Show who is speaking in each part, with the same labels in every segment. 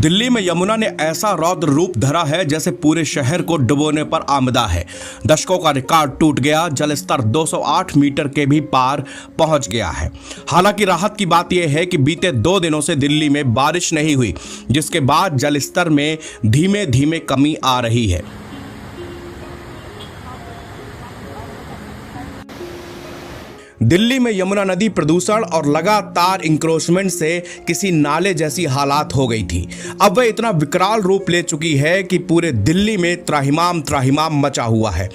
Speaker 1: दिल्ली में यमुना ने ऐसा रौद्र रूप धरा है जैसे पूरे शहर को डुबोने पर आमदा है। दशकों का रिकॉर्ड टूट गया, जलस्तर 208 मीटर के भी पार पहुंच गया है। हालांकि राहत की बात यह है कि बीते 2 दिनों से दिल्ली में बारिश नहीं हुई, जिसके बाद जलस्तर में धीमे धीमे कमी आ रही है। दिल्ली में यमुना नदी प्रदूषण और लगातार इंक्रोचमेंट से किसी नाले जैसी हालात हो गई थी। अब वह इतना विकराल रूप ले चुकी है कि पूरे दिल्ली में त्राहिमाम त्राहिमाम मचा हुआ है।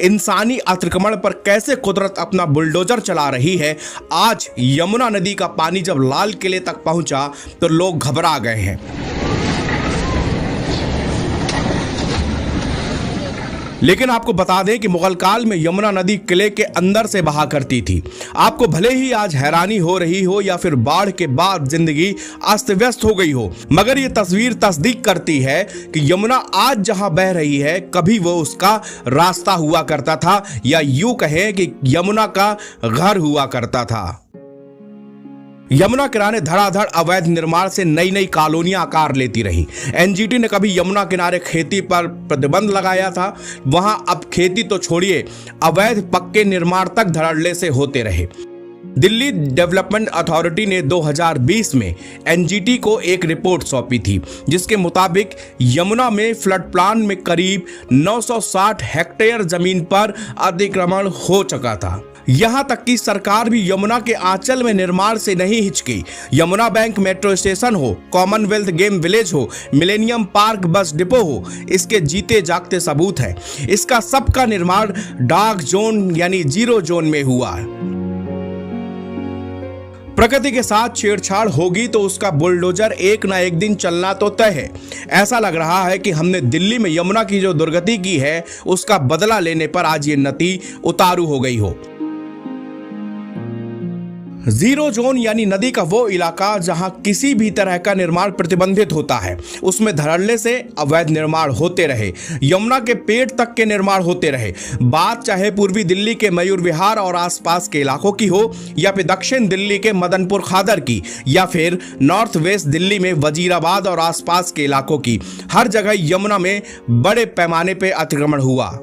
Speaker 1: इंसानी अतिक्रमण पर कैसे कुदरत अपना बुलडोजर चला रही है। आज यमुना नदी का पानी जब लाल किले तक पहुंचा तो लोग घबरा गए हैं। लेकिन आपको बता दें कि मुगल काल में यमुना नदी किले के अंदर से बहा करती थी। आपको भले ही आज हैरानी हो रही हो या फिर बाढ़ के बाद जिंदगी अस्त व्यस्त हो गई हो, मगर ये तस्वीर तस्दीक करती है कि यमुना आज जहां बह रही है, कभी वो उसका रास्ता हुआ करता था, या यूं कहें कि यमुना का घर हुआ करता था। यमुना किनारे धड़ाधड़ अवैध निर्माण से नई नई कॉलोनियां आकार लेती रही। एनजीटी ने कभी यमुना किनारे खेती पर प्रतिबंध लगाया था, वहां अब खेती तो छोड़िए, अवैध पक्के निर्माण तक धड़ल्ले से होते रहे। दिल्ली डेवलपमेंट अथॉरिटी ने 2020 में एनजीटी को एक रिपोर्ट सौंपी थी, जिसके मुताबिक यमुना में फ्लड प्लान में करीब 960 हेक्टेयर जमीन पर अतिक्रमण हो चुका था। यहां तक कि सरकार भी यमुना के आंचल में निर्माण से नहीं हिचकी। यमुना बैंक मेट्रो स्टेशन हो, कॉमनवेल्थ गेम विलेज हो, मिलेनियम पार्क बस डिपो हो, इसके जीते जागते सबूत है। इसका सबका निर्माण डार्क जोन यानी 0 जोन में हुआ है। प्रकृति के साथ छेड़छाड़ होगी तो उसका बुलडोजर एक ना एक दिन चलना तो तय है। ऐसा लग रहा है कि हमने दिल्ली में यमुना की जो दुर्गति की है, उसका बदला लेने पर आज ये नदी उतारू हो गई हो। 0 जोन यानी नदी का वो इलाका जहां किसी भी तरह का निर्माण प्रतिबंधित होता है, उसमें धड़ल्ले से अवैध निर्माण होते रहे, यमुना के पेट तक के निर्माण होते रहे। बात चाहे पूर्वी दिल्ली के मयूर विहार और आसपास के इलाकों की हो, या फिर दक्षिण दिल्ली के मदनपुर खादर की, या फिर नॉर्थ वेस्ट दिल्ली में वजीराबाद और आसपास के इलाकों की, हर जगह यमुना में बड़े पैमाने पर अतिक्रमण हुआ।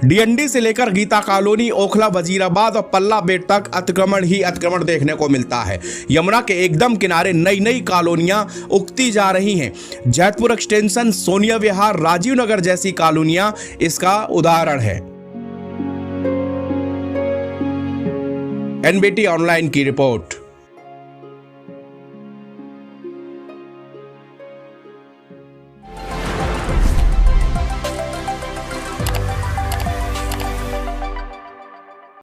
Speaker 1: डीएनडी से लेकर गीता कॉलोनी, ओखला, वजीराबाद और पल्ला बेट तक अतिक्रमण ही अतिक्रमण देखने को मिलता है। यमुना के एकदम किनारे नई नई कॉलोनियां उगती जा रही हैं। जैतपुर एक्सटेंशन, सोनिया विहार, राजीव नगर जैसी कॉलोनियां इसका उदाहरण है। एनबीटी ऑनलाइन की रिपोर्ट।